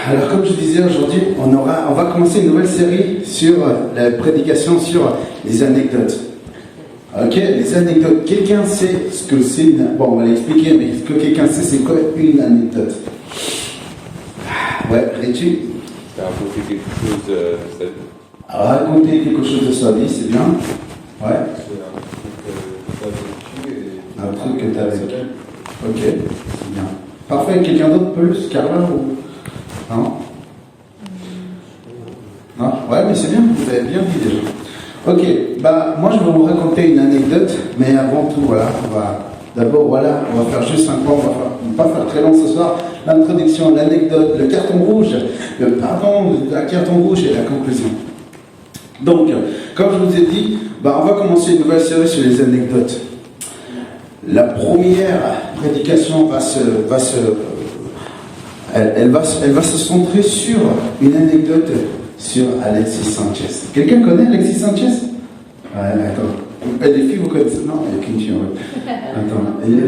Alors comme je disais aujourd'hui, on va commencer une nouvelle série sur la prédication sur les anecdotes. Ok, les anecdotes. Quelqu'un sait ce que c'est Bon, on va l'expliquer, mais est-ce que quelqu'un sait c'est quoi une anecdote? Ouais, Rétu? Raconter quelque chose de sa vie. Raconter quelque chose de sa vie, c'est bien. Ouais. C'est Un truc que tu as vécu. Ok, c'est bien. Parfait, quelqu'un d'autre plus? Carla ou... Non? Non? Ouais, mais c'est bien, vous avez bien dit déjà. Ok, moi je vais vous raconter une anecdote, mais avant tout, voilà, on va faire juste un point, on va pas faire très long ce soir. L'introduction, l'anecdote, le carton rouge, la carton rouge et la conclusion. Donc, comme je vous ai dit, on va commencer une nouvelle série sur les anecdotes. La première prédication va se centrer sur une anecdote sur Alexis Sanchez. Quelqu'un connaît Alexis Sanchez? Ouais, attends. Les filles, vous connaissez? Non, il n'y a qu'une fille. Ouais. Attends.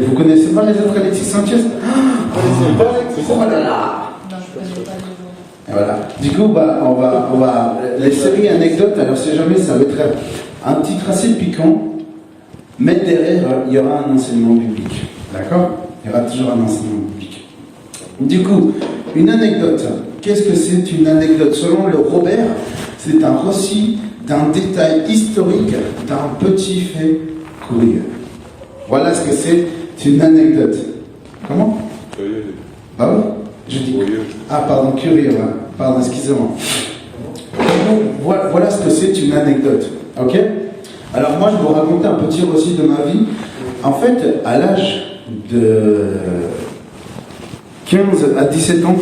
Vous connaissez pas les autres Alexis Sanchez? Vous connaissez pas Alexis Sanchez? Oh là là! Non, je ne connais pas les autres. Voilà. Du coup, on va les séries anecdotes. Alors, si jamais ça va être un titre assez piquant, mais derrière, il y aura un enseignement biblique. D'accord? Il y aura toujours un enseignement biblique. Du coup, une anecdote. Qu'est-ce que c'est une anecdote? Selon le Robert, c'est un récit d'un détail historique d'un petit fait curieux. Voilà ce que c'est une anecdote. Comment? Curieux. Ah oui? Je dis curieux. Ah, pardon, curieux. Hein. Pardon, excusez-moi. Voilà ce que c'est une anecdote. Ok? Alors moi, je vais vous raconter un petit récit de ma vie. En fait, à l'âge de 15 à 17 ans,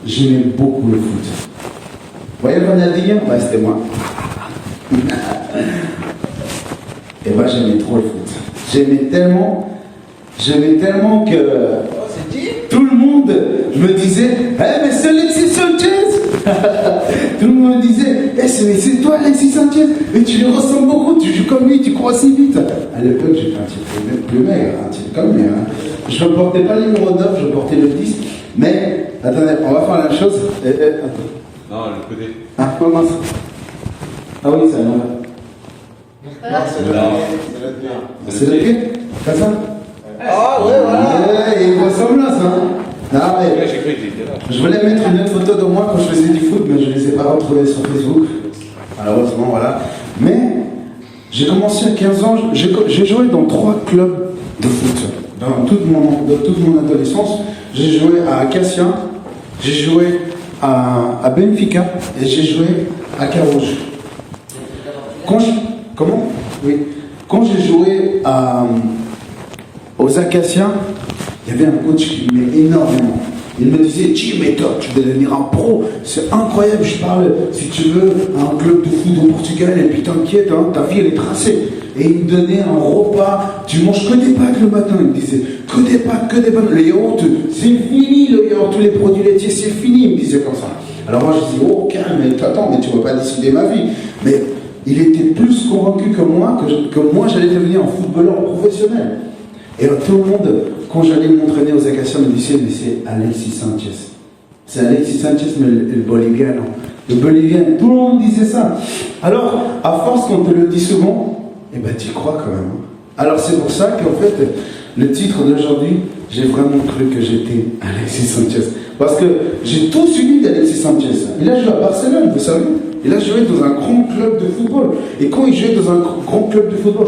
j'aimais beaucoup le foot. Vous voyez Ronaldinho? Ouais, c'était moi. Et moi, j'aimais trop le foot. J'aimais tellement que tout le monde me disait mais c'est Alexis Sanchez. Tout le monde me disait c'est toi Alexis Sanchez, mais tu lui ressembles beaucoup, tu joues comme lui, tu cours aussi vite. À l'époque, j'étais un petit peu plus maigre, un petit peu comme lui. Je ne portais pas le numéro 9, je portais le 10. Mais, attendez, on va faire la même chose. Attends. Non, le côté. Ah, comment ça? Ah oui, ça va. C'est le pied? T'as ça? Ah ouais, voilà. Il ressemble à ça. Non, mais J'ai cru que j'étais là. je voulais mettre une autre photo de moi quand je faisais du foot, mais je ne les ai pas retrouvées sur Facebook. Malheureusement, voilà. Mais j'ai commencé à 15 ans, j'ai joué dans 3 clubs de foot. Dans toute mon adolescence, j'ai joué à Acacia, j'ai joué à Benfica et j'ai joué à Carouge. Comment? Oui. Quand j'ai joué aux Acacias, il y avait un coach qui m'aimait énormément. Il me disait, mais toi, tu vas devenir un pro, c'est incroyable, je parle, si tu veux, à un club de foot au Portugal, et puis t'inquiète, ta vie elle est tracée. Et il me donnait un repas, tu manges que des pâtes le matin, il me disait, que des pâtes, le yaourt, c'est fini le yaourt, tous les produits laitiers, c'est fini, il me disait comme ça. Alors moi je dis, oh calme, mais attends, mais tu ne vas pas décider ma vie. Mais il était plus convaincu que moi, que moi j'allais devenir un footballeur professionnel. Et tout le monde, quand j'allais m'entraîner aux Acacias, me disait, mais c'est Alexis Sanchez. C'est Alexis Sanchez, mais le Bolivien, non. Le Bolivien, tout le monde disait ça. Alors, à force qu'on te le dit souvent, tu crois quand même. Alors c'est pour ça qu'en fait, le titre d'aujourd'hui, j'ai vraiment cru que j'étais Alexis Sanchez. Parce que j'ai tout suivi d'Alexis Sanchez. Il a joué à Barcelone, vous savez. Il a joué dans un grand club de football. Et quand il jouait dans un grand club de football,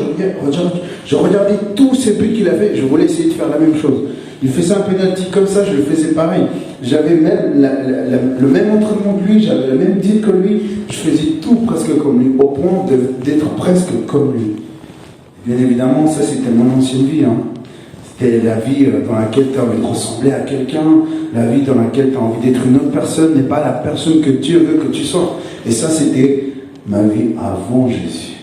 je regardais tous ces buts qu'il a fait. Je voulais essayer de faire la même chose. Il faisait un penalty comme ça, je le faisais pareil. J'avais même le même entraînement que lui, j'avais le même deal que lui. Je faisais tout presque comme lui, au point d'être presque comme lui. Bien évidemment, ça c'était mon ancienne vie. C'était la vie dans laquelle tu as envie de ressembler à quelqu'un, la vie dans laquelle tu as envie d'être une autre personne, n'est pas la personne que Dieu veut que tu sois. Et ça, c'était ma vie avant Jésus.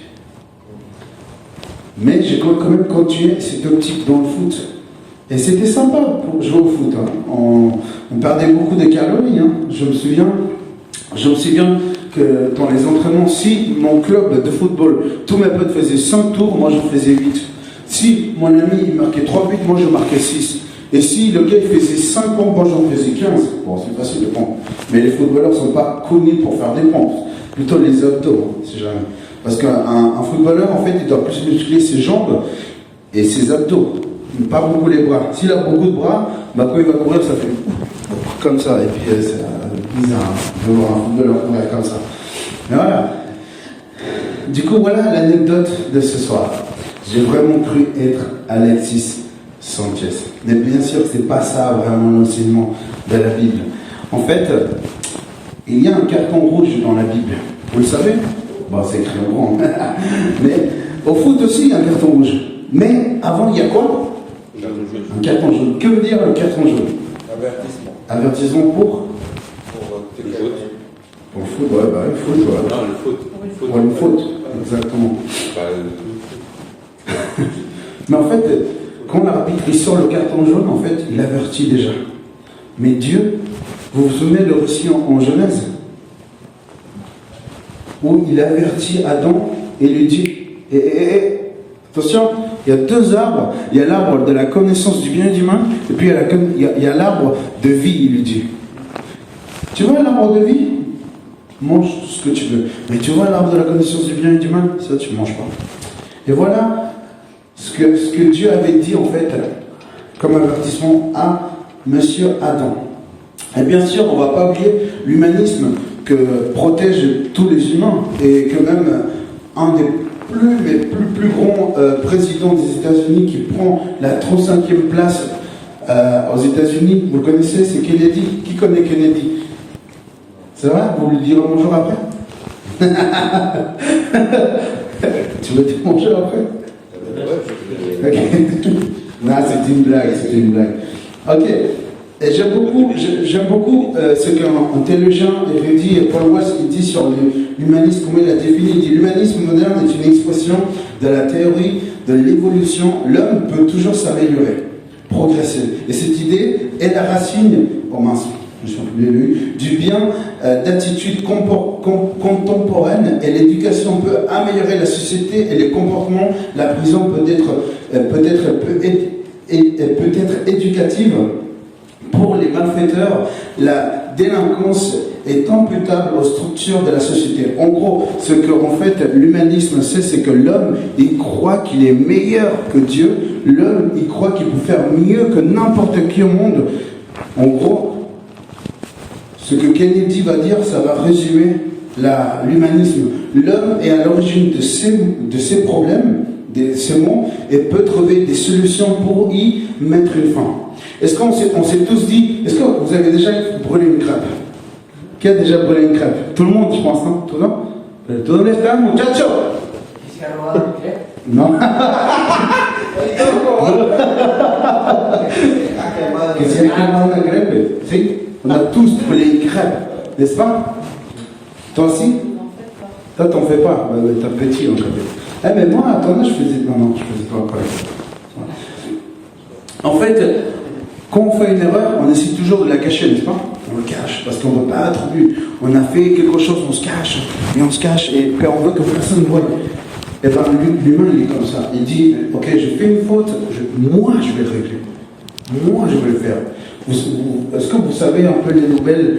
Mais j'ai quand même continué cette optique dans le foot. Et c'était sympa pour jouer au foot. On perdait beaucoup de calories. Je me souviens que dans les entraînements, si mon club de football, tous mes potes faisaient 5 tours, moi je faisais 8. Si mon ami il marquait 3 buts, moi je marquais 6. Et si le gars il faisait 5 points, moi j'en faisais 15. Bon, c'est facile de prendre. Mais les footballeurs ne sont pas connus pour faire des pompes, plutôt les abdos, si jamais. Parce qu'un footballeur, en fait, il doit plus muscler ses jambes et ses abdos, pas beaucoup les bras. S'il a beaucoup de bras, bah, quand il va courir, ça fait comme ça. Et puis c'est bizarre de voir un footballeur courir comme ça. Mais voilà. Du coup, voilà l'anecdote de ce soir. J'ai vraiment cru être Alexis Sanchez. Mais bien sûr, c'est pas ça vraiment l'enseignement de la Bible. En fait, il y a un carton rouge dans la Bible. Vous le savez? Bon, c'est écrit en grand. Mais au foot aussi, il y a un carton rouge. Mais avant, il y a quoi? Un carton jaune. Que veut dire le carton jaune? Avertissement. Avertissement pour Le foot. Pour le foot, ouais, bah, le foot, ouais. Non, le foot. Pour une faute, exactement. Bah, Mais en fait, quand l'arbitre il sort le carton jaune, en fait, il avertit déjà. Mais Dieu, vous vous souvenez le récit en Genèse, où il avertit Adam et lui dit attention, il y a deux arbres. Il y a l'arbre de la connaissance du bien et du mal, et puis il y a l'arbre de vie, il lui dit. Tu vois l'arbre de vie? Mange tout ce que tu veux. Mais tu vois l'arbre de la connaissance du bien et du mal? Ça, tu ne manges pas. Et voilà ce que Dieu avait dit, en fait, comme avertissement à Monsieur Adam. Et bien sûr, on ne va pas oublier l'humanisme que protège tous les humains, et que même un des plus grands présidents des États-Unis qui prend la 35e place aux États-Unis, vous le connaissez, c'est Kennedy. Qui connaît Kennedy? C'est vrai? Vous lui direz bonjour après? Tu veux dire bonjour après? Ok. Non, c'était une blague, Ok. Et j'aime beaucoup ce qu'un théologien érudit, Paul Walsh, il dit sur l'humanisme, comment il a défini. Il dit: l'humanisme moderne est une expression de la théorie de l'évolution. L'homme peut toujours s'améliorer, progresser. Et cette idée est la racine, du bien d'attitude contemporaine, et l'éducation peut améliorer la société et les comportements. La prison peut être éducative pour les malfaiteurs. La délinquance est imputable aux structures de la société. En gros, ce que en fait l'humanisme sait, c'est que l'homme, il croit qu'il est meilleur que Dieu. L'homme, il croit qu'il peut faire mieux que n'importe qui au monde. En gros, ce que Kennedy va dire, ça va résumer l'humanisme. L'homme est à l'origine de ces problèmes, de ces maux, et peut trouver des solutions pour y mettre une fin. Est-ce qu'on s'est tous dit, est-ce que vous avez déjà brûlé une crêpe? Qui a déjà brûlé une crêpe? Tout le monde, je pense, non? Tout le monde? Tout le monde est là, muchacho? Non. Qu'est-ce qu'il y a quemado una crêpe? Si? On a tous brûlé une crêpe, n'est-ce pas? Toi aussi? Toi, t'en fais pas. T'es petit, en fait. Mais moi, à ton âge, je faisais... Non, je faisais pas encore. En fait, quand on fait une erreur, on essaie toujours de la cacher, n'est-ce pas? On le cache, parce qu'on ne veut pas être vu. On a fait quelque chose, on se cache, et puis on veut que personne ne voie. Et bien, l'humain, il est comme ça. Il dit, ok, j'ai fait une faute, moi, je vais le régler. Moi, je vais le faire. Est-ce que vous savez un peu les nouvelles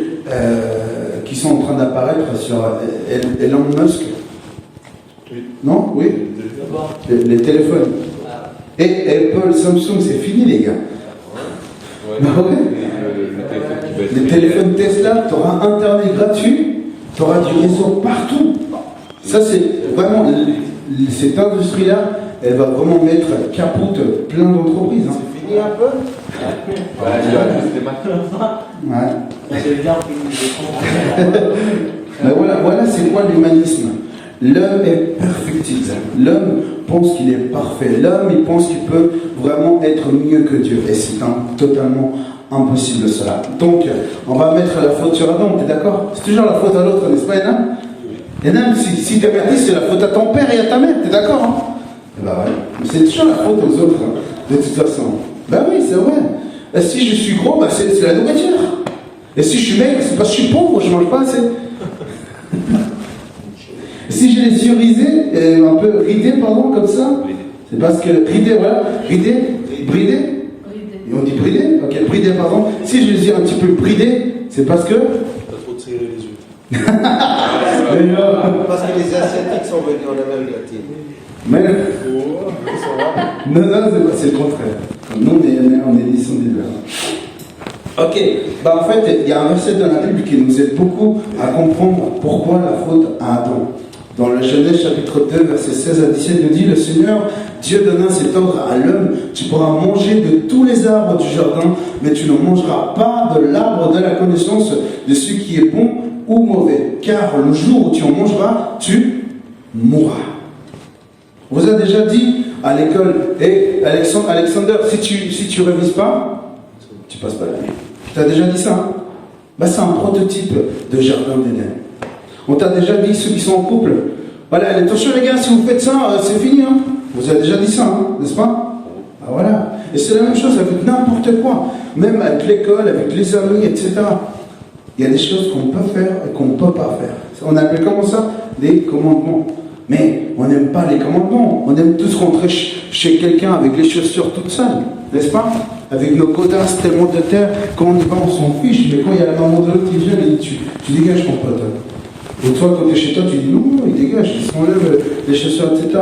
qui sont en train d'apparaître sur Elon Musk? Oui. Non? Oui? Les téléphones. Et Apple, Samsung, c'est fini, les gars. Ouais. Bah ouais. Les téléphones Tesla, tu auras Internet gratuit, tu auras du réseau partout. Ça, c'est vraiment... Cette industrie-là, elle va vraiment mettre capote plein d'entreprises. Hein. C'est fini un peu? Voilà, tu as juste des maths. Ouais. C'est bien. Mais voilà c'est quoi l'humanisme? L'homme est perfectible. L'homme pense qu'il est parfait. L'homme, il pense qu'il peut vraiment être mieux que Dieu. Et c'est totalement impossible cela. Donc, on va mettre la faute sur Adam, t'es d'accord? C'est toujours la faute à l'autre, n'est-ce pas, Yann? Et même si t'es merdé, c'est la faute à ton père et à ta mère, t'es d'accord, hein? Et bah ouais. C'est toujours la faute aux autres, hein, de toute façon. Bah oui, c'est vrai. Et si je suis gros, bah c'est la nourriture. Et si je suis maigre, c'est parce que je suis pauvre, je mange pas assez. Si j'ai les yeux risés, un peu ridés, pardon, comme ça, c'est parce que ridés, voilà, bridés. Et on dit bridé? Ok, bridé, pardon. Si j'ai les yeux un petit peu bridés, c'est parce que conseiller religieux. Parce que les Asiatiques sont venus en Amérique latine. Mais non, c'est le contraire. Nous, on est descendus de là. Ok, en fait, il y a un verset dans la Bible qui nous aide beaucoup à comprendre pourquoi la faute à Adam. Dans le Genèse chapitre 2, verset 16 à 17, nous dit: le Seigneur Dieu donna cet ordre à l'homme: tu pourras manger de tous les arbres du jardin, mais tu ne mangeras pas de l'arbre de la connaissance de ce qui est bon ou mauvais, car le jour où tu en mangeras, tu mourras. On vous a déjà dit à l'école: Alexander, si tu révises pas, tu passes pas l'année. Tu t'as déjà dit ça, c'est un prototype de jardin d'Éden. On t'a déjà dit, ceux qui sont en couple: voilà, attention les gars, si vous faites ça, c'est fini. Vous avez déjà dit ça, n'est-ce pas? Voilà. Et c'est la même chose avec n'importe quoi, même avec l'école, avec les amis, etc. Il y a des choses qu'on peut faire et qu'on ne peut pas faire. On appelle comment ça? Des commandements. Mais on n'aime pas les commandements. On aime tous rentrer chez quelqu'un avec les chaussures toutes sales, n'est-ce pas? Avec nos codasses tellement de terre, quand on y va, on s'en fiche. Mais quand il y a la maman de l'autre qui vient, tu dégages ton pote. Et toi, quand tu es chez toi, tu dis non, il dégage, il s'enlève les chaussures, etc.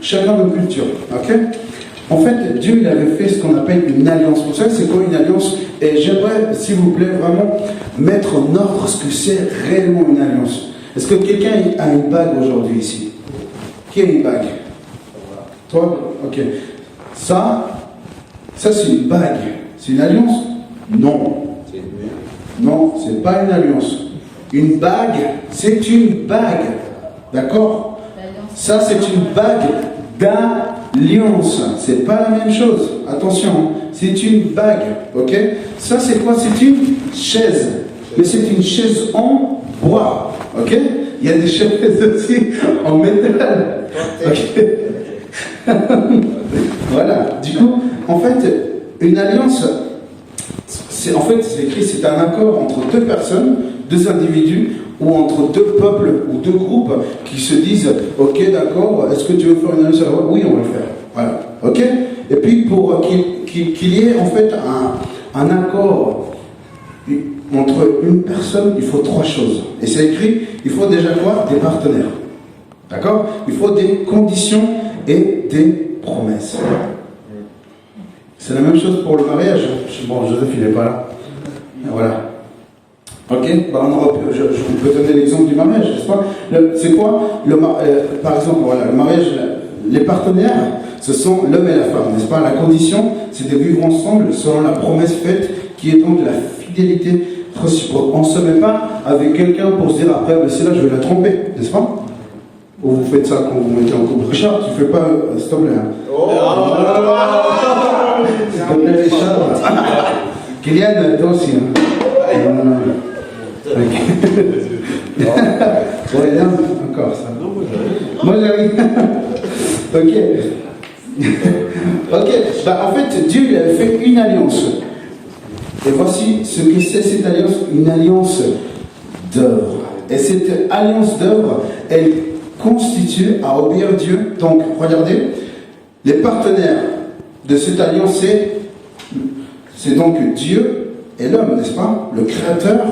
Chacun de culture, ok? En fait, Dieu, il avait fait ce qu'on appelle une alliance. Vous savez, c'est quoi une alliance? Et j'aimerais, s'il vous plaît, vraiment mettre en ordre ce que c'est réellement une alliance. Est-ce que quelqu'un a une bague aujourd'hui ici? Qui a une bague? Toi? Ok. Ça c'est une bague. C'est une alliance? Non. Non, c'est pas une alliance. Une bague, c'est une bague. D'accord? Ça, c'est une bague d'alliance. C'est pas la même chose. Attention, c'est une bague. Ok? Ça, c'est quoi? C'est une chaise. Mais c'est une chaise en bois. Ok? Il y a des chaises aussi en métal. Ok? Voilà. Du coup, en fait, une alliance, c'est écrit, c'est un accord entre deux personnes, deux individus, ou entre deux peuples ou deux groupes qui se disent: ok, d'accord, est-ce que tu veux faire une alliance? Oui, on va le faire. Voilà. Ok? Et puis pour qu'il y ait en fait un accord entre une personne, il faut trois choses. Et c'est écrit, il faut déjà quoi? Des partenaires. D'accord? Il faut des conditions et des promesses. C'est la même chose pour le mariage. Bon, Joseph, il n'est pas là. Et voilà. Ok, je peux donner l'exemple du mariage, n'est-ce pas? C'est quoi par exemple, voilà, le mariage, les partenaires, ce sont l'homme et la femme, n'est-ce pas? La condition, c'est de vivre ensemble selon la promesse faite, qui est donc la fidélité réciproque. On ne se met pas avec quelqu'un pour se dire après, c'est là, je vais la tromper, n'est-ce pas? Ou vous faites ça quand vous mettez en couple. Richard, tu fais pas, s'il te plaît. S'il te plaît, Richard. Kylian, toi aussi. Ouais, non, encore ça. Moi j'arrive. Ok. En fait, Dieu il avait fait une alliance. Et voici ce que c'est cette alliance, une alliance d'œuvre. Et cette alliance d'œuvre, elle constitue à obéir Dieu. Donc, regardez, les partenaires de cette alliance, c'est donc Dieu et l'homme, n'est-ce pas? Le créateur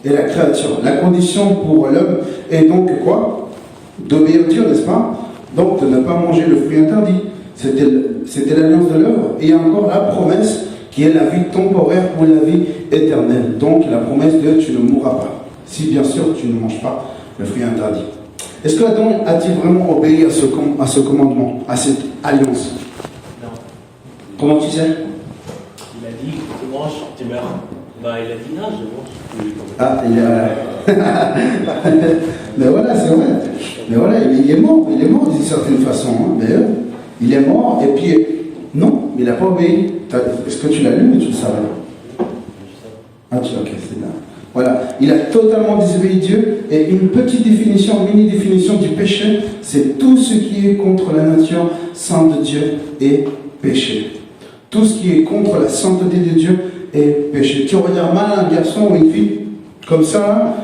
et la créature. La condition pour l'homme est donc quoi? D'obéir Dieu, n'est-ce pas? Donc de ne pas manger le fruit interdit. C'était l'alliance de l'œuvre. Et il y a encore la promesse qui est la vie temporaire ou la vie éternelle. Donc la promesse de tu ne mourras pas. Si bien sûr tu ne manges pas le fruit interdit. Est-ce que Adam a-t-il vraiment obéi à ce commandement, à cette alliance? Non. Comment tu sais? Il a dit, tu manges, tu meurs. Il a dit non, je mange. Ah, mais voilà, c'est vrai. Mais voilà, il est mort d'une certaine façon. D'ailleurs, il est mort et puis, non, il n'a pas obéi. Est-ce que tu l'as lu ou tu le savais? Ah, ok, c'est bien. Voilà, il a totalement désobéi Dieu. Et une petite définition, mini définition du péché, c'est tout ce qui est contre la nature sainte de Dieu est péché. Tout ce qui est contre la sainteté de Dieu est péché. Tu regardes mal un garçon ou une fille comme ça,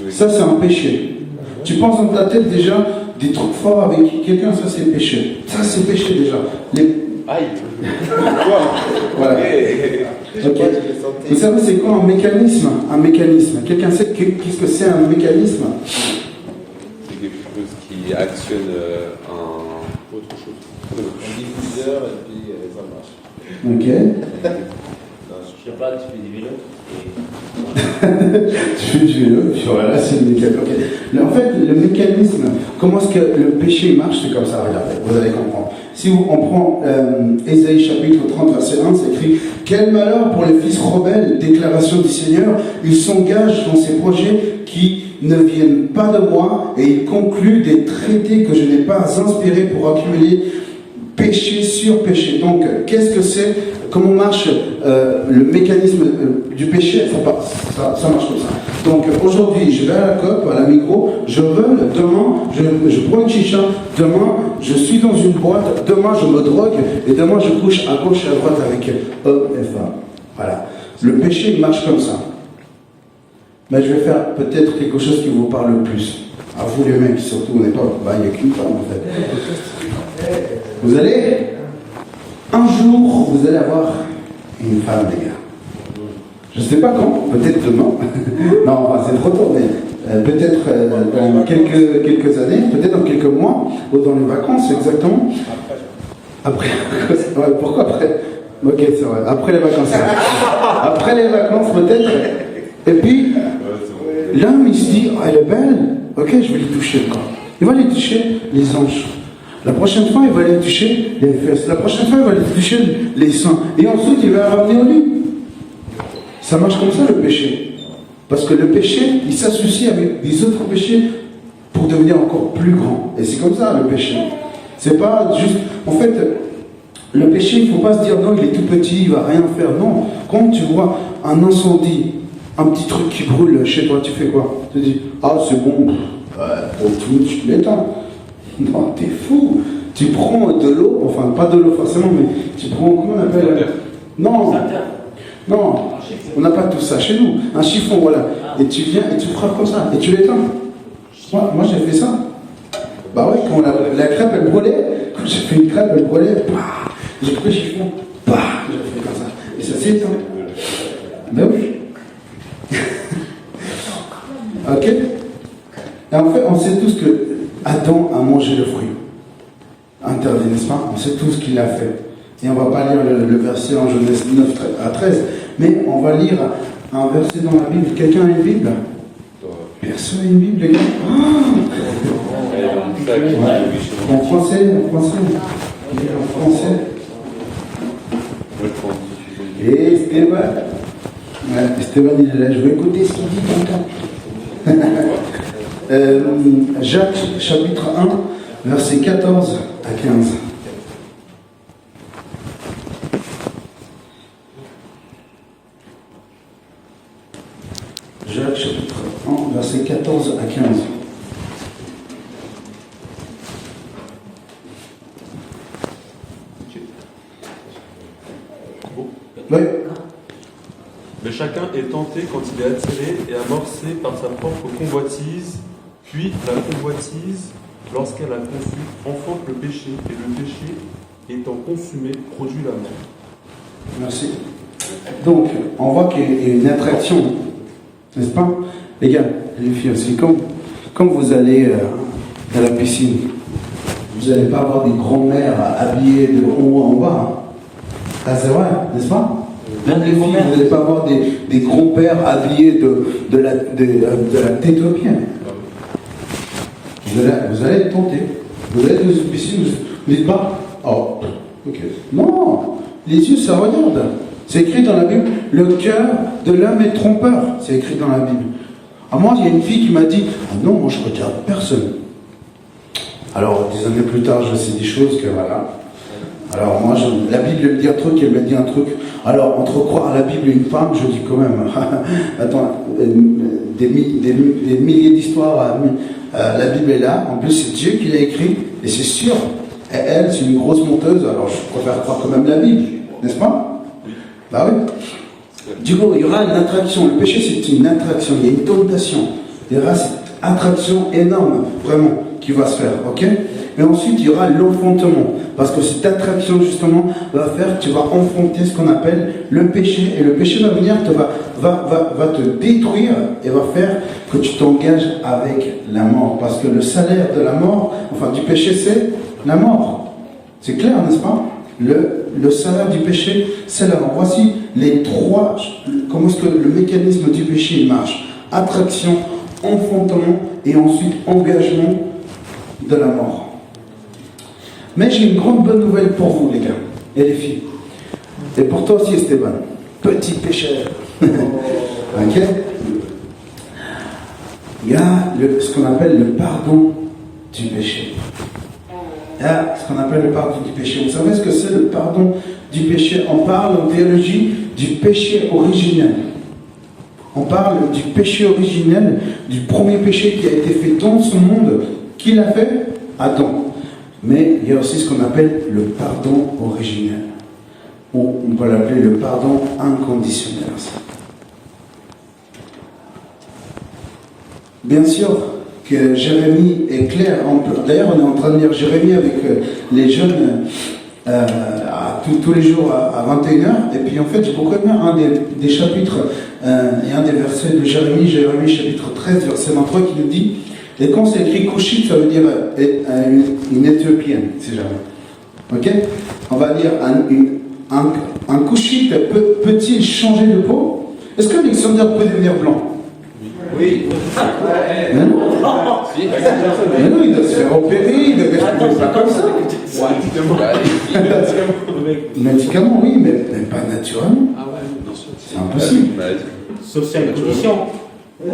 ça c'est un péché. Tu penses dans ta tête déjà des trucs forts avec quelqu'un, ça c'est péché. Ça c'est péché déjà. Aïe. Voilà. Ok. Vous savez, c'est quoi un mécanisme? Un mécanisme. Quelqu'un sait qu'est-ce que c'est un mécanisme? C'est quelque chose qui actionne autre chose. Un diffuseur et puis ça marche. Ok. Je sais pas, tu fais du vélo et... Tu fais du vélo, puis voilà, c'est le mécanisme. Ok. En fait, le mécanisme, comment est-ce que le péché marche, c'est comme ça, regardez, vous allez comprendre. Si on prend Ésaïe chapitre 30, verset 1, c'est écrit « Quel malheur pour les fils rebelles, déclaration du Seigneur, ils s'engagent dans ces projets qui ne viennent pas de moi, et ils concluent des traités que je n'ai pas inspirés pour accumuler péché sur péché. » Donc, qu'est-ce que c'est? Comment marche le mécanisme du péché? Faut pas, ça marche comme ça. Donc aujourd'hui, je vais à la COP, à la micro, je vole, demain, je prends une chicha, demain, je suis dans une boîte, demain, je me drogue, et demain, je couche à gauche et à droite avec hommes et femmes. Voilà. Le péché, il marche comme ça. Mais je vais faire peut-être quelque chose qui vous parle le plus. À vous les mecs, surtout, on n'est pas... Bah, il n'y a qu'une femme, en fait. Vous allez... Un jour, vous allez avoir une femme, les gars. Je ne sais pas quand, peut-être demain. Non, enfin, c'est trop tôt, mais peut-être dans quelques années, peut-être dans quelques mois, ou dans les vacances, exactement. Après. Ouais, pourquoi après? Ok, c'est vrai. Après les vacances. Après les vacances, peut-être. Et puis, l'homme, il se dit, elle est belle. Ok, je vais lui toucher le corps. Il va lui toucher les hanches. La prochaine fois, il va aller toucher les fesses. La prochaine fois, il va aller toucher les seins. Et ensuite, il va la ramener au lit. Ça marche comme ça, le péché. Parce que le péché, il s'associe avec des autres péchés pour devenir encore plus grand. Et c'est comme ça, le péché. C'est pas juste... En fait, le péché, il ne faut pas se dire, non, il est tout petit, il va rien faire. Non. Quand tu vois un incendie, un petit truc qui brûle chez toi, tu fais quoi? Tu te dis, ah, c'est bon, tu l'éteins. Non, t'es fou. Tu prends de l'eau, enfin pas de l'eau forcément, mais tu prends, comment on appelle? Non, non, on n'a pas tout ça chez nous. Un chiffon, voilà. Et tu viens et tu frappes comme ça, et tu l'éteins. Moi j'ai fait ça. Bah ouais, quand la crêpe elle brûlait, quand j'ai fait une crêpe elle brûlait, bah, j'ai pris le chiffon, bah, j'ai fait comme ça. Et ça s'est éteint. Ben oui. Ok. Et en fait, on sait tous que Adam a mangé le fruit interdit, n'est-ce pas? On sait tout ce qu'il a fait. Et on ne va pas lire le verset en Genèse 9 à 13, mais on va lire un verset dans la Bible. Quelqu'un a une Bible? Personne n'a une Bible, les gars? En français? En français? Et Esteban? Ouais, Esteban, il est là. Je vais écouter ce qu'il dit tonton. Jacques, chapitre 1, versets 14 à 15. Jacques, chapitre 1, versets 14 à 15. Oui. Mais chacun est tenté quand il est attiré et amorcé par sa propre convoitise, puis la convoitise, lorsqu'elle a conçu, enfante le péché, et le péché, étant consumé, produit la mort. Merci. Donc, on voit qu'il y a une attraction, n'est-ce pas? Les gars, les filles aussi, quand vous allez à la piscine, vous n'allez pas avoir des grands-mères habillées de haut en bas. Hein. Ah, c'est vrai, n'est-ce pas? Vous n'allez pas avoir des grands-pères habillés de la tête aux pieds. Vous allez être tenté. Vous allez être dans une piscine, vous ne dites pas, oh, ok. Non, les yeux, ça regarde. C'est écrit dans la Bible, le cœur de l'homme est trompeur. C'est écrit dans la Bible. À moi, il y a une fille qui m'a dit, ah non, moi je ne regarde personne. Alors, des années plus tard, je sais des choses que voilà. Alors moi, la Bible me dit un truc, elle me dit un truc. Alors, entre croire à la Bible et une femme, je dis quand même, attends, des milliers d'histoires, la Bible est là, en plus c'est Dieu qui l'a écrit, et c'est sûr, et elle, c'est une grosse monteuse, alors je préfère croire quand même la Bible, n'est-ce pas? Bah oui. Du coup, il y aura une attraction, le péché c'est une attraction, il y a une tentation, il y aura cette attraction énorme, vraiment, qui va se faire, ok? Et ensuite, il y aura l'enfantement. Parce que cette attraction, justement, va faire que tu vas enfanter ce qu'on appelle le péché. Et le péché va venir, va te détruire et va faire que tu t'engages avec la mort. Parce que le salaire de la mort, enfin du péché, c'est la mort. C'est clair, n'est-ce pas? Le salaire du péché, c'est la mort. Voici les trois, comment est-ce que le mécanisme du péché il marche. Attraction, enfantement et ensuite engagement de la mort. Mais j'ai une grande bonne nouvelle pour vous, les gars et les filles. Et pour toi aussi, Esteban. Petit pécheur. Ok? Il y a ce qu'on appelle le pardon du péché. Il y a ce qu'on appelle le pardon du péché. Vous savez ce que c'est le pardon du péché? On parle en théologie du péché originel. On parle du péché originel, du premier péché qui a été fait dans ce monde. Qui l'a fait? Adam. Mais il y a aussi ce qu'on appelle le pardon originel. Ou on peut l'appeler le pardon inconditionnel. Bien sûr que Jérémie est clair. D'ailleurs, on est en train de lire Jérémie avec les jeunes tous les jours à 21h. Et puis en fait, j'ai beaucoup aimé un des chapitres et un des versets de Jérémie chapitre 13, verset 23, qui nous dit, et quand c'est écrit Cushite, ça veut dire une Éthiopienne, si jamais. Ok? On va dire un Cushite peut-il changer de peau? Est-ce qu'Alexander peut devenir blanc? Oui. Mais non. Mais non, il doit se faire opérer, il doit faire pas comme ça. Médicaments, oui, mais pas naturellement. Ah ouais, bien sûr. C'est impossible. Sauf si une condition. Ok.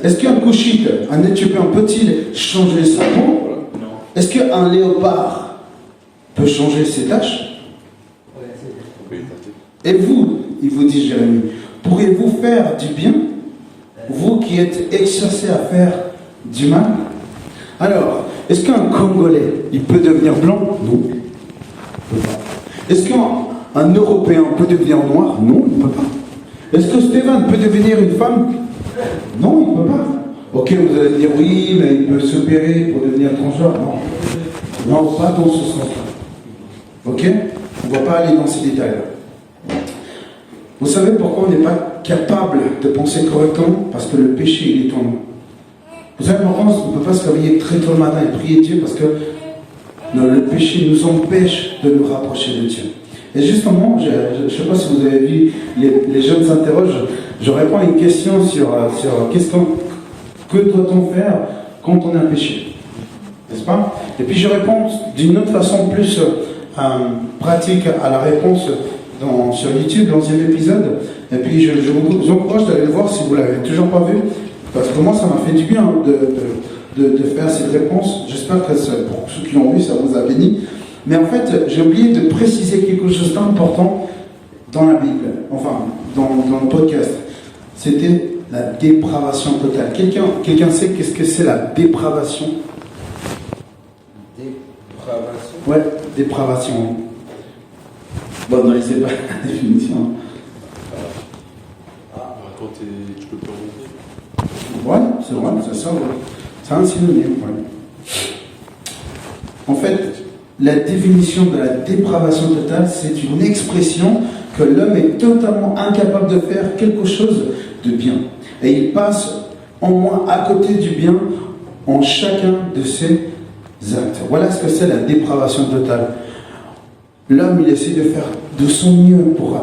Est-ce qu'un Cushite, un Éthiopien, peut-il changer sa peau? Non. Est-ce qu'un léopard peut changer ses taches? Et vous, il vous dit Jérémie, pourriez-vous faire du bien, vous qui êtes exercés à faire du mal? Alors, est-ce qu'un Congolais, il peut devenir blanc? Non. Il ne peut pas. Est-ce qu'un Européen peut devenir noir? Non, il ne peut pas. Est-ce que Stéphane peut devenir une femme? Non, il ne peut pas. Ok, vous allez dire oui, mais il peut s'opérer pour devenir transgenre. Non. Non, pas dans ce sens-là. Ok? On ne va pas aller dans ces détails-là. Vous savez pourquoi on n'est pas capable de penser correctement? Parce que le péché, il est en nous. Vous savez, en France, on ne peut pas se réveiller très tôt le matin et prier Dieu parce que le péché nous empêche de nous rapprocher de Dieu. Et justement, je ne sais pas si vous avez vu, les jeunes s'interrogent, je réponds à une question sur que doit-on faire quand on a un péché? N'est-ce pas? Et puis je réponds d'une autre façon plus pratique à la réponse sur YouTube, l'ancième épisode. Et puis je vous encourage d'aller le voir si vous ne l'avez toujours pas vu, parce que moi ça m'a fait du bien de faire cette réponse. J'espère que pour ceux qui l'ont vu, ça vous a béni. Mais en fait, j'ai oublié de préciser quelque chose d'important dans la Bible, enfin dans le podcast. C'était la dépravation totale. Quelqu'un sait qu'est-ce que c'est la dépravation? Dépravation. Ouais, dépravation. Bon, non, c'est pas la définition. Quand tu peux pas remonter. Ouais, c'est vrai, c'est ça. Ouais. C'est un synonyme. Ouais. En fait, la définition de la dépravation totale, c'est une expression que l'homme est totalement incapable de faire quelque chose de bien. Et il passe en moins à côté du bien en chacun de ses actes. Voilà ce que c'est la dépravation totale. L'homme, il essaie de faire de son mieux pour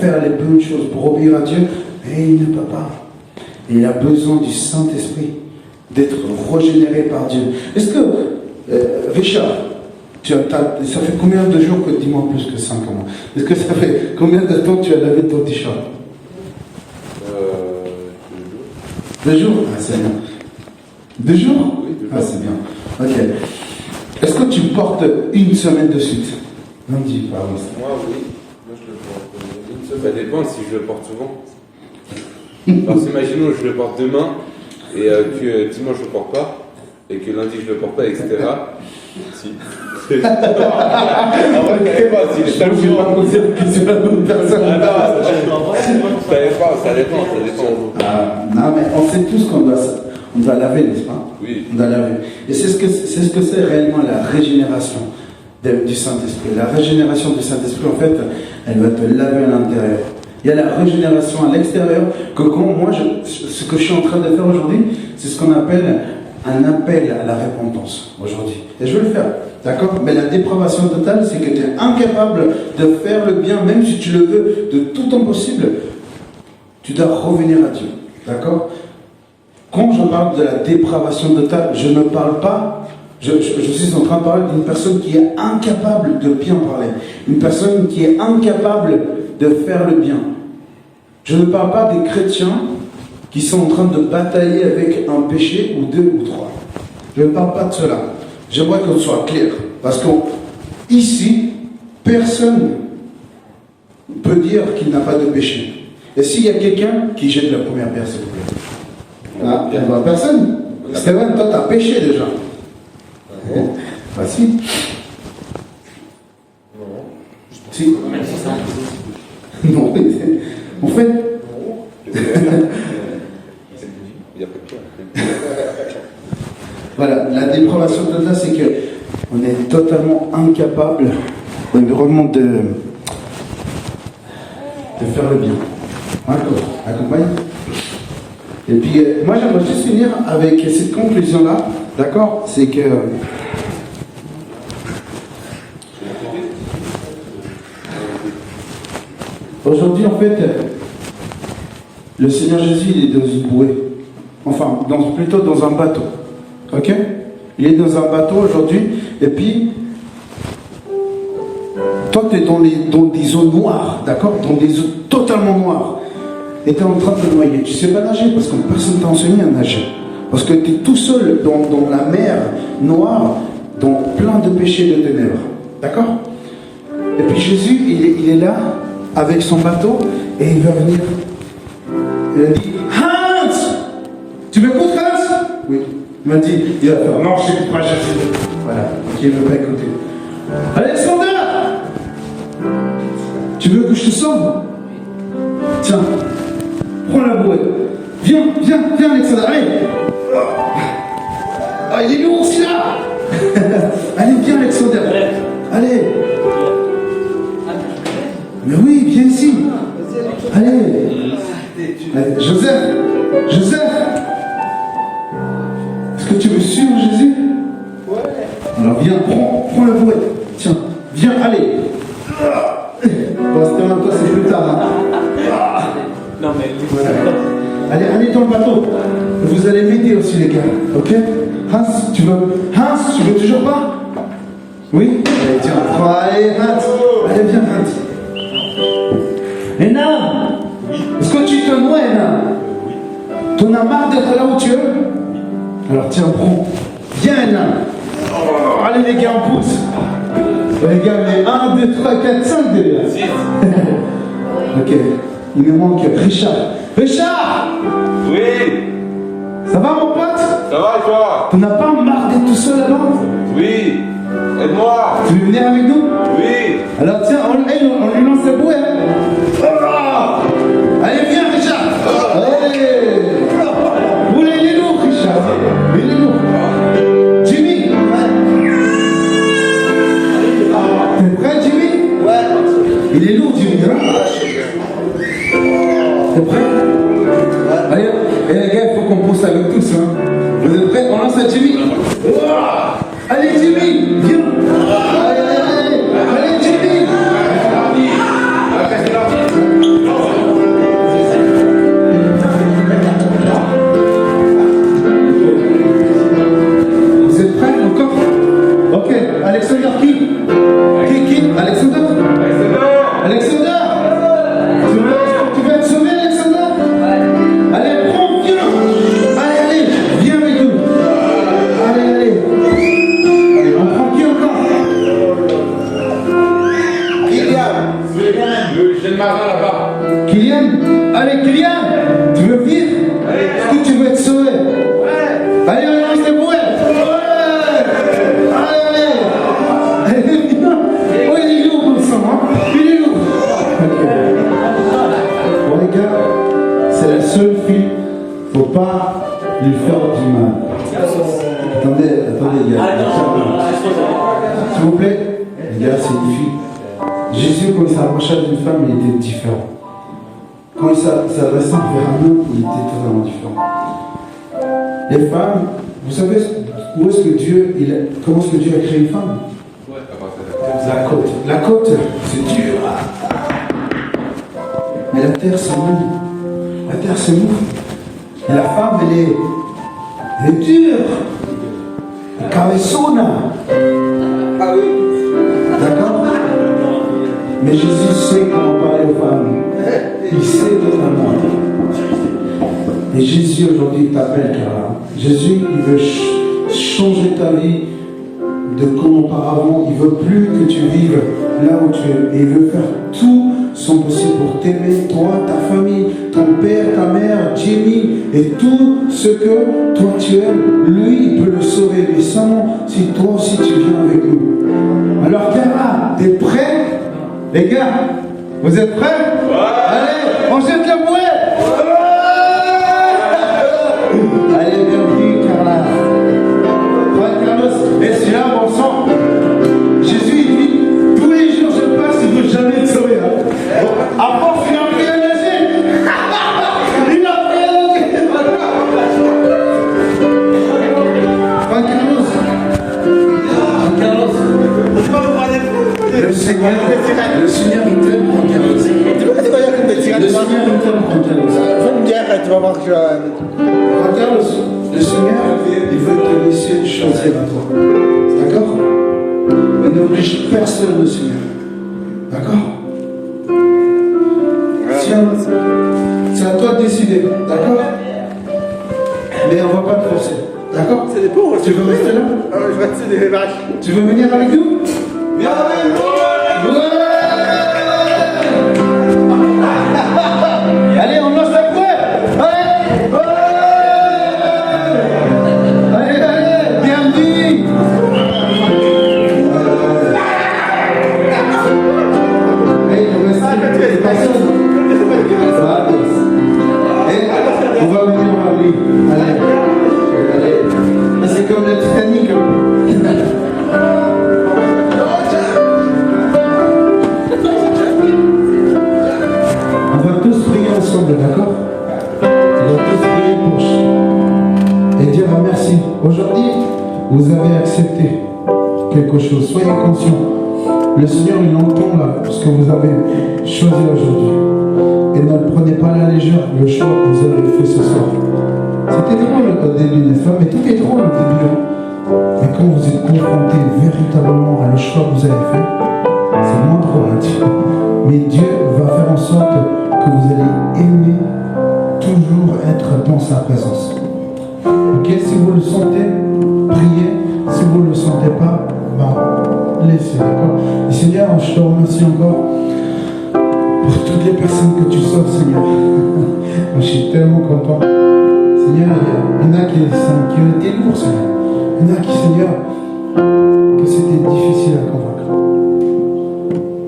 faire les bonnes choses, pour obéir à Dieu, mais il ne peut pas. Et il a besoin du Saint-Esprit, d'être régénéré par Dieu. Est-ce que, Richard, ça fait combien de jours que, dis-moi plus que 5 mois, est-ce que ça fait combien de temps que tu as lavé ton t-shirt? 2 jours. 2 jours? Ah, c'est bien. 2 jours? Oui, 2 jours. Ah, c'est bien. Ok. Est-ce que tu portes une semaine de suite? Non, dis pas. Moi, oui. Moi, je le porte une Ça semaine. dépend si je le porte souvent. Alors, imaginons que je le porte demain et que dimanche je le porte pas et que lundi je le porte pas, etc. Si. Ah ouais, je sais pas si Je ne vais pas poser la question à la bonne personne. ça dépend. Non, mais on sait tous qu'on doit On doit laver, n'est-ce pas? Oui. On doit laver. Et c'est ce que c'est réellement la régénération du Saint-Esprit. La régénération du Saint-Esprit, en fait, elle va te laver à l'intérieur. Il y a la régénération à l'extérieur, que quand moi, ce que je suis en train de faire aujourd'hui, c'est ce qu'on appelle un appel à la repentance aujourd'hui. Et je vais le faire, d'accord? Mais la dépravation totale, c'est que tu es incapable de faire le bien, même si tu le veux, de tout ton possible. Tu dois revenir à Dieu, d'accord? Quand je parle de la dépravation totale, je ne parle pas, je suis en train de parler d'une personne qui est incapable de bien parler, une personne qui est incapable de faire le bien. Je ne parle pas des chrétiens qui sont en train de batailler avec un péché ou deux ou trois. Je ne parle pas de cela. J'aimerais qu'on soit clair, parce qu'ici, personne ne peut dire qu'il n'a pas de péché. Et s'il y a quelqu'un qui jette la première pierre, s'il vous plaît. Ah, il n'y a personne. Stéphane, toi, tu as péché déjà. Bah si. Non. Si. Non, en fait. Il y a pas de pierre. Voilà, la dépravation totale, c'est qu'on est totalement incapable, vraiment de faire le bien. D'accord, accompagne. Et puis, moi, j'aimerais juste finir avec cette conclusion-là, d'accord? C'est que aujourd'hui, en fait, le Seigneur Jésus, il est dans une bouée. Enfin, plutôt dans un bateau. Ok? Il est dans un bateau aujourd'hui, et puis, toi, tu es dans des eaux noires, d'accord? Dans des eaux totalement noires. Et tu es en train de te noyer. Tu ne sais pas nager parce que personne ne t'a enseigné à nager. Parce que tu es tout seul dans la mer noire, dans plein de péchés de ténèbres. D'accord? Et puis Jésus, il est là, avec son bateau, et il va venir. Il a dit, Hans! Tu m'écoutes, Hans? Oui. Il m'a dit, il va faire, non, je n'écoute pas Jésus. Voilà, il ne veut pas écouter. Alexander! Tu veux que je te sauve? Tiens, prends la bouée. Viens, Alexander, allez! Ah, il est lourd aussi là! Allez, viens, Alexander! Allez! Mais oui, viens ici! Allez! Joseph! Est-ce que tu veux suivre Jésus? Ouais! Alors viens, prends la bouée. Tiens, viens, allez! Bon, c'était un peu, c'est plus tard. Hein. Non, mais Voilà. Allez dans le bateau. Vous allez m'aider aussi, les gars. Ok? Hans, tu veux toujours pas? Oui? Allez, tiens, allez, Hans. Allez, viens, Hans. Hénin! Est-ce que tu te noies, Hénin? Oui. T'en as marre d'être là où tu es? Alors, tiens, prends. Viens, Hénin. Oh, allez, les gars, on pousse. Les gars, mais 1, 2, 3, 4, 5 déjà. Ok. Il me manque Richard. Richard! Oui! Ça va, mon pote? Ça va et toi? T'en as pas marre d'être tout seul là-bas? Oui! Aide-moi! Tu veux venir avec nous? Oui! Alors tiens, on lui lance la bouée. Hein? Allez, viens, Richard! Allez! Oula, il est lourd, Richard! Il est lourd! Jimmy! T'es prêt, Jimmy? Ouais! Il est lourd, Jimmy, hein? T'es prêt? Allez, et les gars, il faut qu'on pousse avec tous, hein? Vous êtes prêts? On lance à Jimmy? Allez, Jimmy! Viens! Allez, Jimmy! Vous êtes prêts encore? Ok, Alexander qui? Alexander? Alexander! Tu veux être sauvé, Alexander? Allez, prends, viens! Allez, viens avec nous! Allez, on prend qui encore? Le jeune marin là-bas. Kylian? Allez, Kylian! Tu veux venir? Est-ce que tu veux être sauvé? Allez, on lance les bouées! Allez, viens! Oh, il est lourd comme ça, hein? Il est lourd! Ok. Bon, les gars, c'est la seule fille. Faut pas lui faire du mal. Attendez, les gars. S'il vous plaît, les gars, c'est une fille. Jésus, quand il s'approchait d'une femme, il était différent. Quand il s'adressait vers un homme, il était totalement différent. Les femmes, vous savez où est-ce que Dieu, comment est-ce que Dieu a créé une femme? La côte. La côte, c'est dur. Mais la terre, c'est mou. La terre, c'est mou. Et la femme, elle est dure. Cabezona. Ah oui. D'accord? Mais Jésus sait comment parler aux femmes. Il sait totalement. Et Jésus aujourd'hui t'appelle, Carla. Jésus, il veut changer ta vie de comme auparavant. Il veut plus que tu vives là où tu es. Et il veut faire tout son possible pour t'aimer, toi, ta famille, ton père, ta mère, Jimmy, et tout ce que toi tu aimes. Lui, il peut le sauver. Mais seulement si toi aussi tu viens avec nous. Alors, Carla, t'es prêt? Les gars, vous êtes prêts? Ouais. Allez, on jette le bouet. Allez, bienvenue, Carla. Juan Carlos, et celui-là, bon sang. Jésus, il dit, tous les jours je passe, il ne veut jamais te sauver. Hein. Bon, à force, il a pris un léger. Il a pris un léger. Juan Carlos. Juan Carlos. Le Seigneur, il t'aime, Juan Carlos. Le Seigneur, il t'aime, Juan Carlos. Tu vas voir que Juan Carlos, le Seigneur, il veut te laisser choisir à toi. D'accord? Il n'oblige personne, le Seigneur. D'accord? C'est à toi de décider. D'accord? Mais on ne va pas te forcer. D'accord? Tu veux rester là? Je vais rester des vaches. Tu veux venir avec nous? Viens avec nous! Allez, on lance la couette! Allez! Allez, bienvenue! On va venir voir lui. Allez. C'est comme le Titanic. On va tous prier ensemble, d'accord? On va tous prier pour et dire merci. Aujourd'hui, vous avez accepté quelque chose. Soyez conscients. Le Seigneur, il entend là ce que vous avez choisi aujourd'hui. Et ne prenez pas à la légère le choix que vous avez fait ce soir. C'était drôle au début, n'est-ce pas? Mais tout est drôle au début. Mais quand vous êtes confronté véritablement à le choix que vous avez fait, c'est moins drôle à dire. Mais Dieu va faire en sorte que vous allez aimer toujours être dans sa présence. Ok? Si vous le sentez, priez. Si vous ne le sentez pas, laissez, d'accord? Et Seigneur, je te remercie encore pour toutes les personnes que tu sauves, Seigneur. Moi, je suis tellement content. Seigneur, il y en a qui ont été lourds, Seigneur. Il y en a qui, Seigneur, que c'était difficile à convaincre.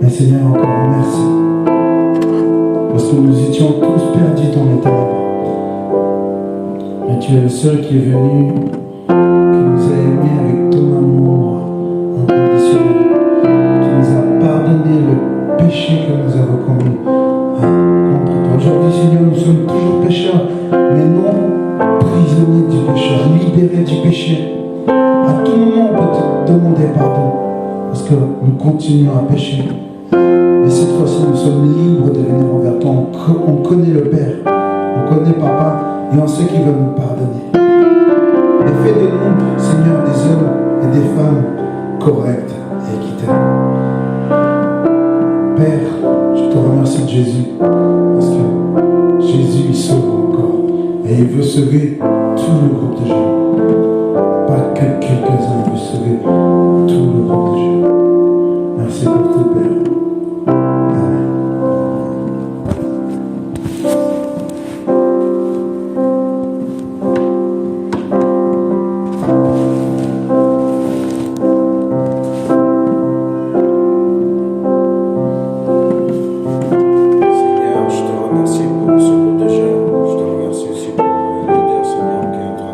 Mais Seigneur, encore merci. Parce que nous étions tous perdus dans les ténèbres. Mais tu es le seul qui est venu, qui nous a aimés avec ton amour inconditionnel. Tu nous as pardonné le péché que nous avons commis contre toi. Aujourd'hui, Seigneur, nous sommes toujours pécheurs, mais non prisonniers du péché, libérés du péché. À tout moment, on peut te demander pardon, parce que nous continuons à pécher. Mais cette fois-ci, nous sommes libres de venir envers toi. On connaît le Père, on connaît Papa, et on sait qu'il va nous pardonner. Et fais de nous, Seigneur, des hommes et des femmes corrects et équitables. Père, je te remercie de Jésus, parce que Jésus, il sauve encore. Et il veut sauver tout le groupe de gens. Pas que quelques-uns, il veut sauver tout le groupe de gens. Merci pour tout, Père. Amen. Seigneur, je te remercie pour ce groupe de jeunes. Je te remercie aussi pour le leader, Seigneur, qui est en train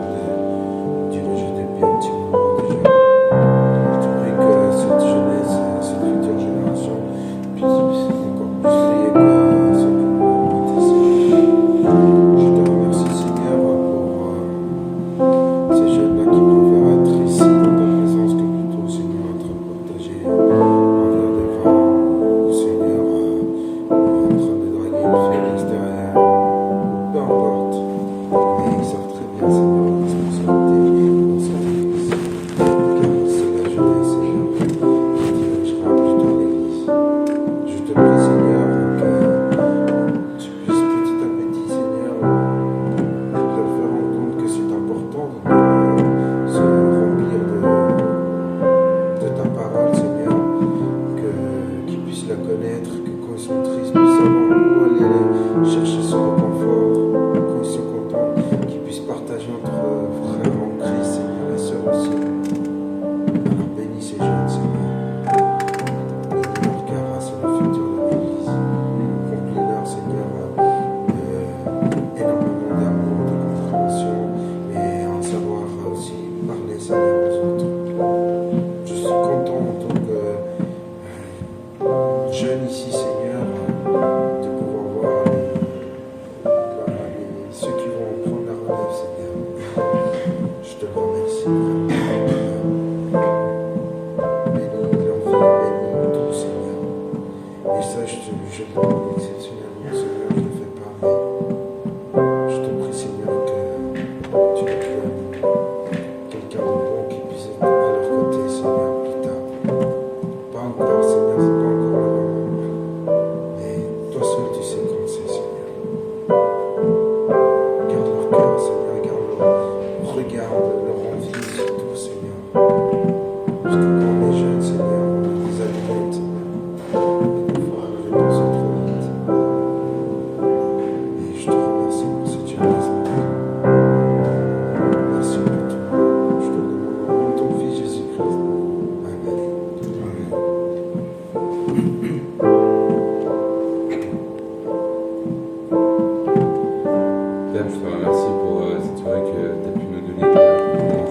Dame, je te remercie pour cette soirée que tu as pu nous donner. Père.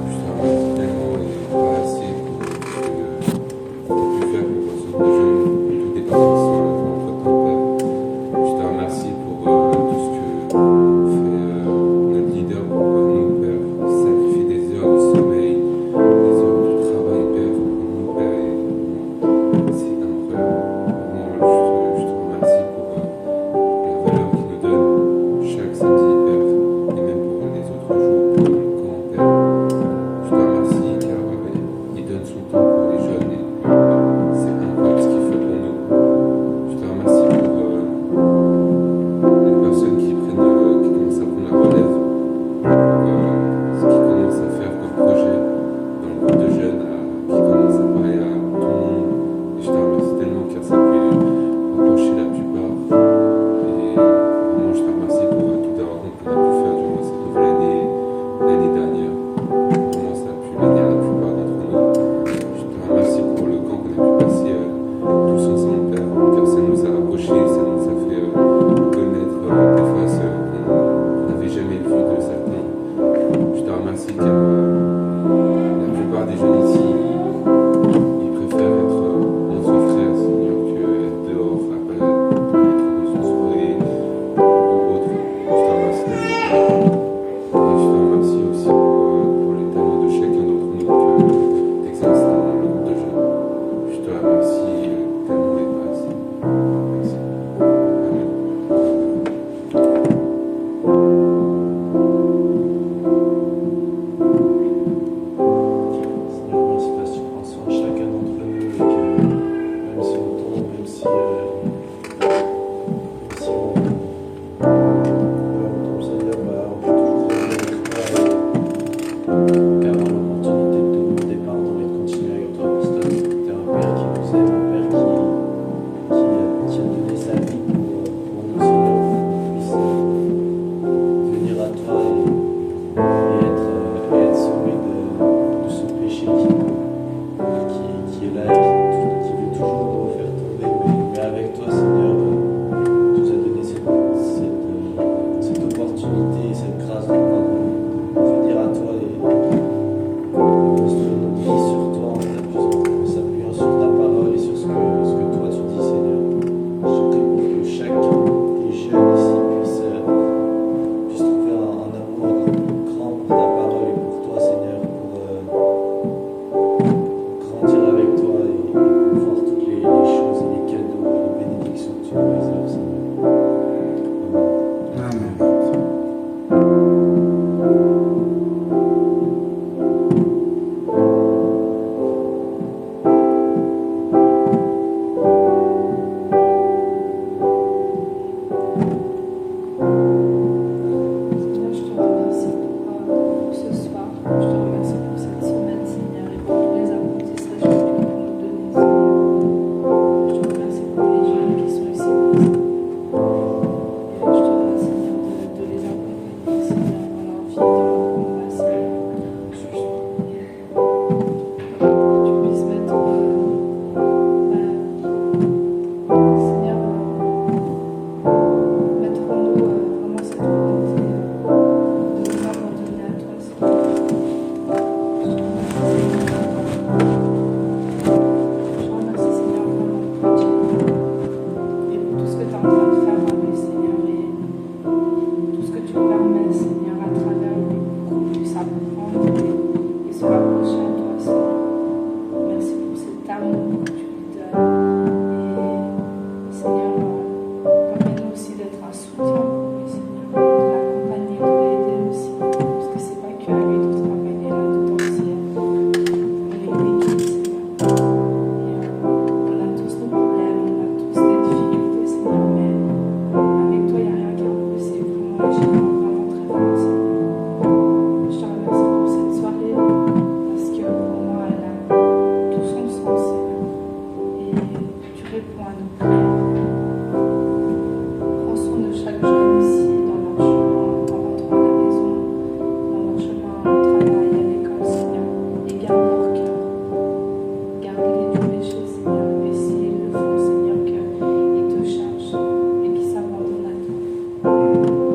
Je te remercie tellement et pas assez pour ce que tu as pu faire pour ce jeune, pour toutes les personnes qui sont là entre ton Père. Je te remercie pour tout ce que fait notre leader pour nous, Père. Sacrifier des heures de sommeil, des heures de travail, Père, pour nous, Père. Et c'est incroyable. Vraiment, je te remercie pour la valeur qu'il nous donne chaque samedi, Père, et même pour les autres jours, pour le camp, Père. Je te remercie car il donne son temps pour les jeunes et c'est incroyable ce qu'il fait pour nous. Je te remercie pour les personnes qui commencent à prendre la relève, ce qu'ils commencent à faire comme projet dans le groupe de jeunes, qui commencent à parler à tout le monde. Et je te remercie tellement car ça peut rapprocher la plupart. Et vraiment, je te remercie pour toutes les rencontres qu'on a pu faire durant cette nouvelle année, l'année dernière. Vraiment, ça a pu aider la plupart d'entre nous. Je te remercie pour le camp qu'on a pu passer tous ensemble, Père, car ça nous a rapprochés, ça nous a fait connaître des faces qu'on n'avait jamais vues de certains. Je te remercie car la plupart des jeunes ici, ils préfèrent être entre frères, Seigneur, que être dehors à être dans une soirée ou autre. Je te remercie tellement. Et je te remercie aussi pour les talents de chacun d'entre nous que tu exerces dans le groupe de jeunes. Je te remercie tellement et pas assez. Merci. Amen. Seigneur, merci parce que tu prends soin de chacun d'entre nous et que même si on tombe, même si on tombe, Seigneur, on peut toujours revenir avec toi et avoir l'opportunité de te demander pardon et de continuer avec toi parce que tu es un Père qui nous aime, un Père qui a donné sa vie pour nous, Seigneur, pour qu'on puisse venir à toi et être sauvé de ce péché qui est là et qui veut toujours nous faire tomber. Mais avec toi, Seigneur, tu nous as donné cette opportunité, cette grâce de pouvoir venir à toi et construire notre vie sur toi en s'appuyant sur ta parole et sur ce que toi tu dis, Seigneur. Je prie pour que chaque des jeunes ici puisse trouver un amour encore plus grand pour ta parole et pour toi, Seigneur, pour grandir avec toi et voir toutes les choses et les cadeaux et les bénédictions que tu nous réserves, Seigneur. Amen. Amen. Seigneur, je te remercie pour ce soir. Je te remercie pour cette semaine, Seigneur, et pour tous les apprentissages que tu peux nous donner, Seigneur. Je te remercie pour les jeunes qui sont ici présents. Et je te demande, Seigneur, de les accompagner, Seigneur, dans leur vie, dans leur combat, Seigneur. Que tu puisses mettre, Seigneur, mettre en nous vraiment cette volonté de nous abandonner à toi, Seigneur. Je te remercie, Seigneur, vraiment pour Dieu et pour tout ce que tu es en train de faire avec, Seigneur, et tout ce que tu permets, Seigneur, à travers lui, pour qu'on puisse apprendre et se rapprocher à toi, Seigneur. Merci pour cet amour que tu lui donnes. Et Seigneur, permets-nous aussi d'être un soutien pour lui, Seigneur, de l'accompagner, de l'aider aussi. Parce que c'est pas que à lui de travailler là-dedans, c'est pour l'aider, Seigneur. Et on a tous nos problèmes, on a tous des difficultés, Seigneur, mais avec toi, il n'y a rien qui est impossible. Vraiment, je suis vraiment très fort, Seigneur. Je te remercie pour cette soirée, parce que pour moi, elle a tout son sens, Seigneur. Et tu réponds à nos prières. Prends soin de chaque jeune ici, dans leur chemin, en rentrant à la maison, dans leur chemin au travail, à l'école, Seigneur. Et garde leur cœur. Garde-les du péché, Seigneur. Et s'ils le font, Seigneur, qu'ils te cherchent et qu'ils s'abandonnent à toi.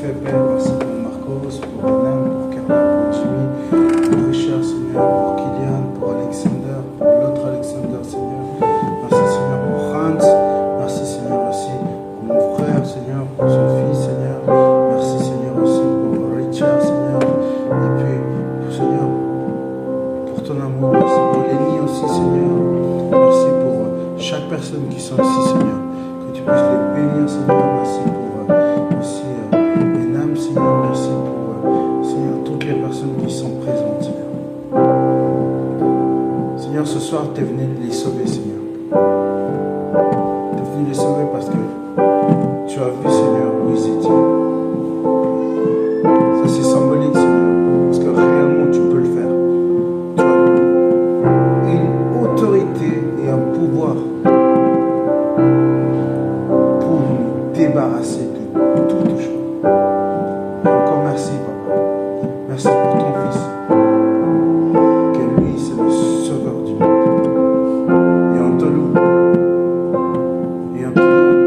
fait, Père. Merci pour Marcos, pour Benham, pour Carla, pour Jimmy, pour Richard, Seigneur, pour Kylian, pour Alexander, pour l'autre Alexander, Seigneur. Merci, Seigneur, pour Hans. Merci, Seigneur, aussi pour mon frère, Seigneur, pour son fils, Seigneur. Merci, Seigneur, aussi pour Richard, Seigneur. Et puis, Seigneur, pour ton amour. Merci pour Lenny aussi, Seigneur. Merci pour chaque personne qui sont ici, Seigneur. Que tu puisses les bénir, Seigneur. Merci pour aussi Benham, Seigneur. Merci pour, Seigneur, toutes les personnes qui sont présentes, Seigneur. Seigneur, ce soir, tu es venu les sauver, Seigneur. Tu es venu les sauver parce que tu as vu, Seigneur, où ils étaient. Ça, c'est symbolique, Seigneur. Parce que réellement, tu peux le faire. Tu as une autorité et un pouvoir pour nous débarrasser de toutes choses. Et encore merci, Papa. Merci pour ton Fils. Que lui, c'est le sauveur du monde. Et on te loue. Et on te loue.